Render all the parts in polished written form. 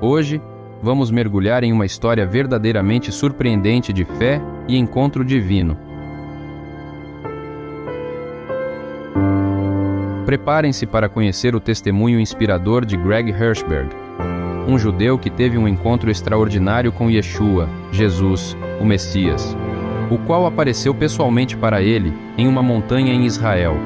Hoje, vamos mergulhar em uma história verdadeiramente surpreendente de fé e encontro divino. Preparem-se para conhecer o testemunho inspirador de Greg Hirschberg, um judeu que teve um encontro extraordinário com Yeshua, Jesus, o Messias, o qual apareceu pessoalmente para ele em uma montanha em Israel.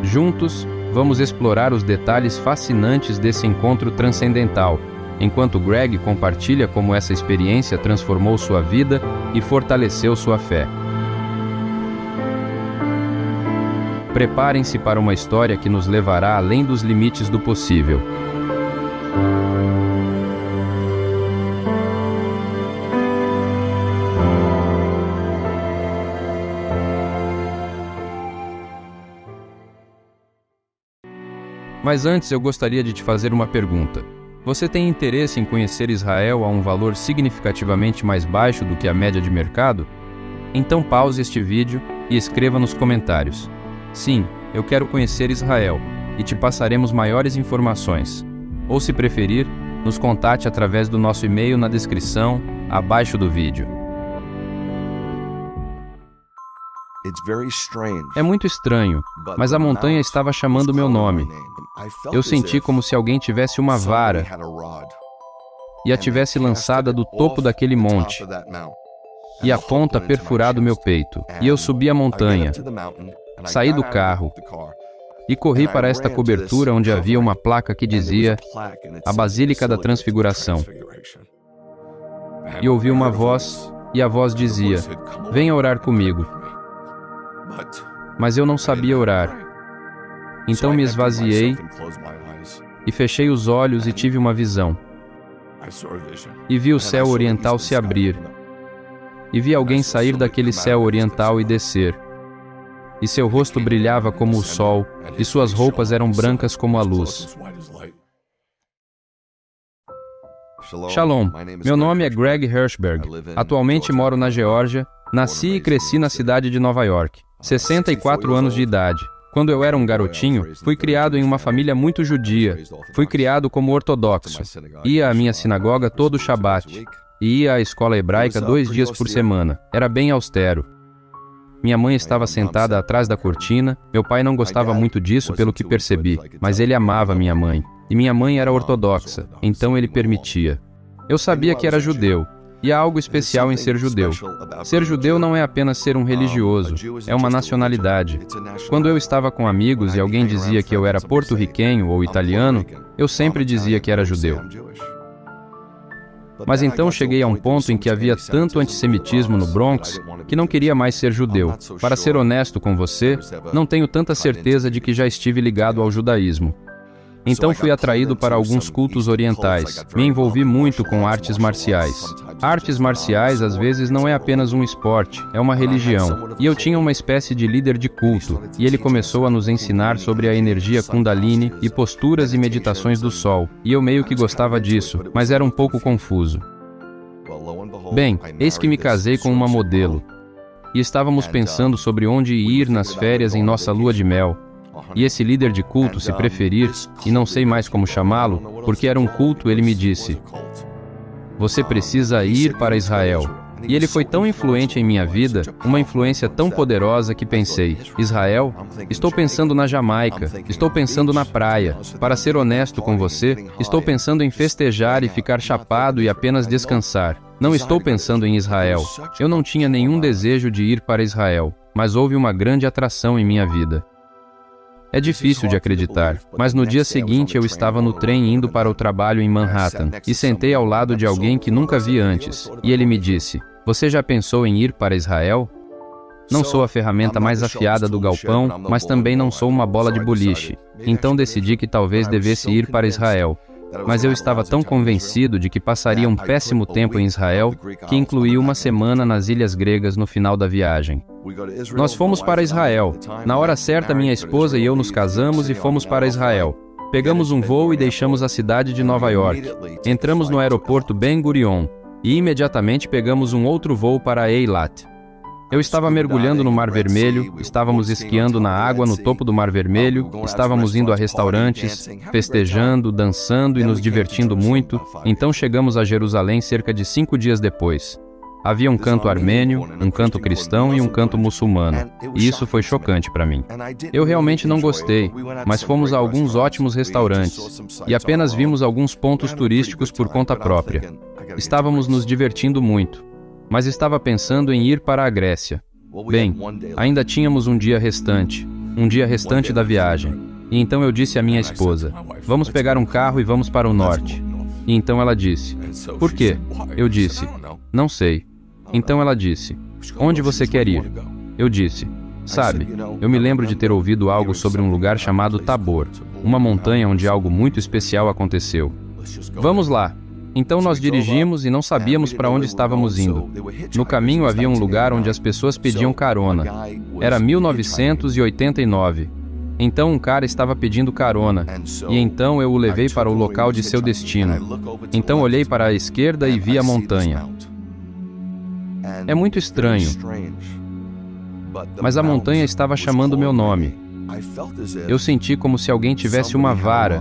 Juntos, vamos explorar os detalhes fascinantes desse encontro transcendental, enquanto Greg compartilha como essa experiência transformou sua vida e fortaleceu sua fé. Preparem-se para uma história que nos levará além dos limites do possível. Mas antes eu gostaria de te fazer uma pergunta. Você tem interesse em conhecer Israel a um valor significativamente mais baixo do que a média de mercado? Então pause este vídeo e escreva nos comentários. Sim, eu quero conhecer Israel, e te passaremos maiores informações. Ou se preferir, nos contate através do nosso e-mail na descrição, abaixo do vídeo. É muito estranho, mas a montanha estava chamando meu nome. Eu senti como se alguém tivesse uma vara e a tivesse lançada do topo daquele monte, e a ponta perfurado meu peito. E eu subi a montanha, saí do carro e corri para esta cobertura onde havia uma placa que dizia a Basílica da Transfiguração. E ouvi uma voz, e a voz dizia: venha orar comigo. Mas eu não sabia orar. Então me esvaziei e fechei os olhos e tive uma visão. E vi o céu oriental se abrir. E vi alguém sair daquele céu oriental e descer. E seu rosto brilhava como o sol, e suas roupas eram brancas como a luz. Shalom, meu nome é Greg Hirschberg. Atualmente moro na Geórgia. Nasci e cresci na cidade de Nova York. 64 anos de idade. Quando eu era um garotinho, fui criado em uma família muito judia. Fui criado como ortodoxo. Ia à minha sinagoga todo Shabat. E ia à escola hebraica 2 dias por semana. Era bem austero. Minha mãe estava sentada atrás da cortina. Meu pai não gostava muito disso, pelo que percebi, mas ele amava minha mãe. E minha mãe era ortodoxa, então ele permitia. Eu sabia que era judeu. E há algo especial em ser judeu. Ser judeu não é apenas ser um religioso, é uma nacionalidade. Quando eu estava com amigos e alguém dizia que eu era porto-riquenho ou italiano, eu sempre dizia que era judeu. Mas então cheguei a um ponto em que havia tanto antissemitismo no Bronx que não queria mais ser judeu. Para ser honesto com você, não tenho tanta certeza de que já estive ligado ao judaísmo. Então fui atraído para alguns cultos orientais. Me envolvi muito com artes marciais. Artes marciais às vezes não é apenas um esporte, é uma religião. E eu tinha uma espécie de líder de culto, e ele começou a nos ensinar sobre a energia Kundalini e posturas e meditações do sol. E eu meio que gostava disso, mas era um pouco confuso. Bem, eis que me casei com uma modelo. E estávamos pensando sobre onde ir nas férias em nossa lua de mel. E esse líder de culto, se preferir, e não sei mais como chamá-lo, porque era um culto, ele me disse: você precisa ir para Israel. E ele foi tão influente em minha vida, uma influência tão poderosa que pensei: Israel? Estou pensando na Jamaica, estou pensando na praia. Para ser honesto com você, estou pensando em festejar e ficar chapado e apenas descansar. Não estou pensando em Israel. Eu não tinha nenhum desejo de ir para Israel, mas houve uma grande atração em minha vida. É difícil de acreditar, mas no dia seguinte eu estava no trem indo para o trabalho em Manhattan e sentei ao lado de alguém que nunca vi antes, e ele me disse: você já pensou em ir para Israel? Não sou a ferramenta mais afiada do galpão, mas também não sou uma bola de boliche, então decidi que talvez devesse ir para Israel. Mas eu estava tão convencido de que passaria um péssimo tempo em Israel, que incluí uma semana nas ilhas gregas no final da viagem. Nós fomos para Israel. Na hora certa, minha esposa e eu nos casamos e fomos para Israel. Pegamos um voo e deixamos a cidade de Nova York. Entramos no aeroporto Ben Gurion e imediatamente pegamos um outro voo para Eilat. Eu estava mergulhando no Mar Vermelho, estávamos esquiando na água no topo do Mar Vermelho, estávamos indo a restaurantes, festejando, dançando e nos divertindo muito. Então chegamos a Jerusalém cerca de 5 dias depois. Havia um canto armênio, um canto cristão e um canto muçulmano. E isso foi chocante para mim. Eu realmente não gostei, mas fomos a alguns ótimos restaurantes e apenas vimos alguns pontos turísticos por conta própria. Estávamos nos divertindo muito, mas estava pensando em ir para a Grécia. Bem, ainda tínhamos um dia restante da viagem. E então eu disse à minha esposa, vamos pegar um carro e vamos para o norte. E então ela disse, por quê? Eu disse, não sei. Então ela disse, onde você quer ir? Eu disse, sabe, eu me lembro de ter ouvido algo sobre um lugar chamado Tabor, uma montanha onde algo muito especial aconteceu. Vamos lá. Então nós dirigimos e não sabíamos para onde estávamos indo. No caminho havia um lugar onde as pessoas pediam carona. Era 1989. Então um cara estava pedindo carona, e então eu o levei para o local de seu destino. Então olhei para a esquerda e vi a montanha. É muito estranho, mas a montanha estava chamando meu nome. Eu senti como se alguém tivesse uma vara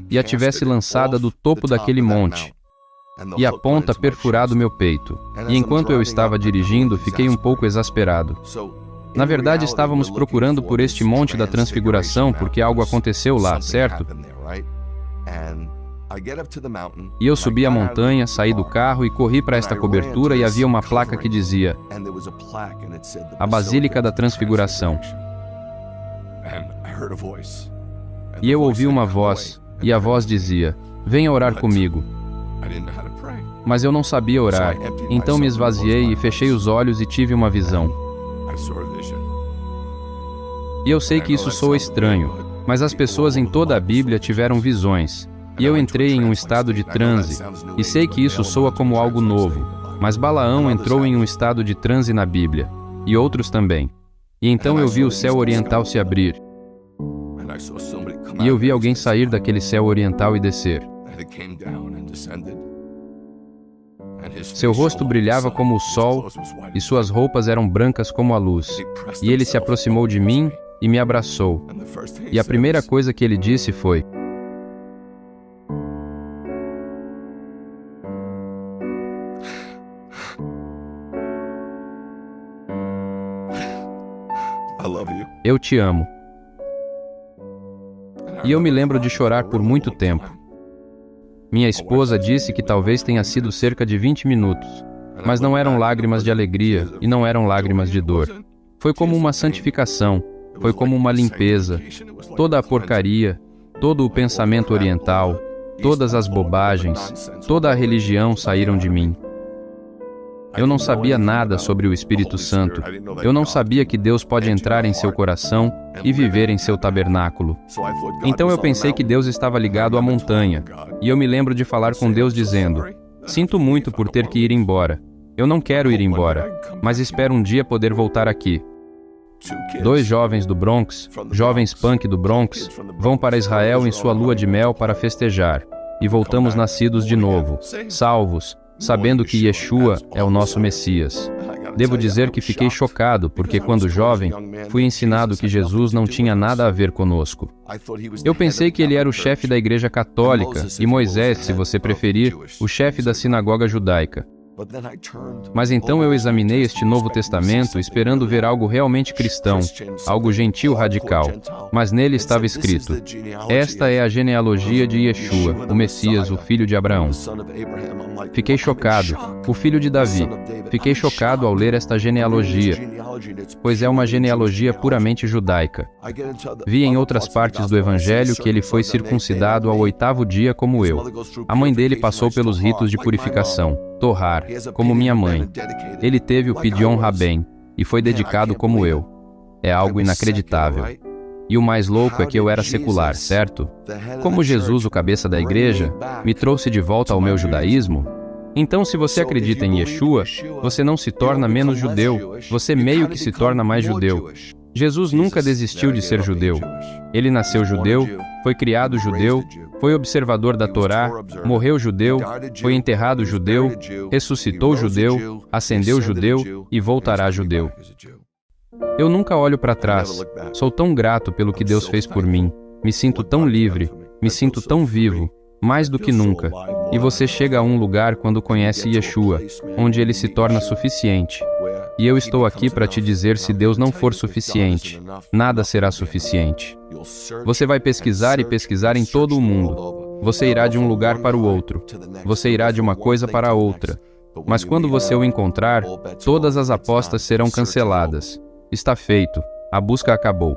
e a tivesse lançada do topo daquele monte, e a ponta perfurado meu peito. E enquanto eu estava dirigindo, fiquei um pouco exasperado. Na verdade, estávamos procurando por este monte da Transfiguração porque algo aconteceu lá, certo? E eu subi a montanha, saí do carro e corri para esta cobertura e havia uma placa que dizia a Basílica da Transfiguração. E eu ouvi uma voz, e a voz dizia, venha orar comigo. Mas eu não sabia orar, então me esvaziei e fechei os olhos e tive uma visão. E eu sei que isso soa estranho, mas as pessoas em toda a Bíblia tiveram visões. E eu entrei em um estado de transe, e sei que isso soa como algo novo, mas Balaão entrou em um estado de transe na Bíblia, e outros também. E então eu vi o céu oriental se abrir, e eu vi alguém sair daquele céu oriental e descer. Seu rosto brilhava como o sol, e suas roupas eram brancas como a luz. E ele se aproximou de mim e me abraçou. E a primeira coisa que ele disse foi, eu te amo. E eu me lembro de chorar por muito tempo. Minha esposa disse que talvez tenha sido cerca de 20 minutos, mas não eram lágrimas de alegria e não eram lágrimas de dor. Foi como uma santificação, foi como uma limpeza. Toda a porcaria, todo o pensamento oriental, todas as bobagens, toda a religião saíram de mim. Eu não sabia nada sobre o Espírito Santo. Eu não sabia que Deus pode entrar em seu coração e viver em seu tabernáculo. Então eu pensei que Deus estava ligado à montanha. E eu me lembro de falar com Deus dizendo, sinto muito por ter que ir embora. Eu não quero ir embora, mas espero um dia poder voltar aqui. 2 jovens do Bronx, jovens punk do Bronx, vão para Israel em sua lua de mel para festejar. E voltamos nascidos de novo, salvos, sabendo que Yeshua é o nosso Messias. Devo dizer que fiquei chocado, porque quando jovem, fui ensinado que Jesus não tinha nada a ver conosco. Eu pensei que ele era o chefe da Igreja Católica, e Moisés, se você preferir, o chefe da sinagoga judaica. Mas então eu examinei este Novo Testamento esperando ver algo realmente cristão, algo gentil radical. Mas nele estava escrito, esta é a genealogia de Yeshua, o Messias, o filho de Abraão. Fiquei chocado, o filho de Davi. Fiquei chocado ao ler esta genealogia, pois é uma genealogia puramente judaica. Vi em outras partes do Evangelho que ele foi circuncidado ao 8º dia como eu. A mãe dele passou pelos ritos de purificação, Torrar, como minha mãe. Ele teve o Pidyon Rabem e foi dedicado como eu. É algo inacreditável. E o mais louco é que eu era secular, certo? Como Jesus, o cabeça da igreja, me trouxe de volta ao meu judaísmo, então se você acredita em Yeshua, você não se torna menos judeu, você meio que se torna mais judeu. Jesus nunca desistiu de ser judeu. Ele nasceu judeu, foi criado judeu, foi observador da Torá, morreu judeu, foi enterrado judeu, ressuscitou judeu, ascendeu judeu e voltará judeu. Eu nunca olho para trás. Sou tão grato pelo que Deus fez por mim. Me sinto tão livre, me sinto tão vivo, mais do que nunca. E você chega a um lugar quando conhece Yeshua, onde ele se torna suficiente. E eu estou aqui para te dizer: se Deus não for suficiente, nada será suficiente. Você vai pesquisar e pesquisar em todo o mundo. Você irá de um lugar para o outro. Você irá de uma coisa para a outra. Mas quando você o encontrar, todas as apostas serão canceladas. Está feito. A busca acabou.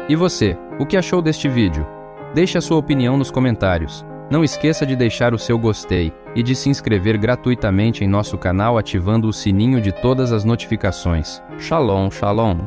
E você, o que achou deste vídeo? Deixe a sua opinião nos comentários. Não esqueça de deixar o seu gostei e de se inscrever gratuitamente em nosso canal ativando o sininho de todas as notificações. Shalom, shalom.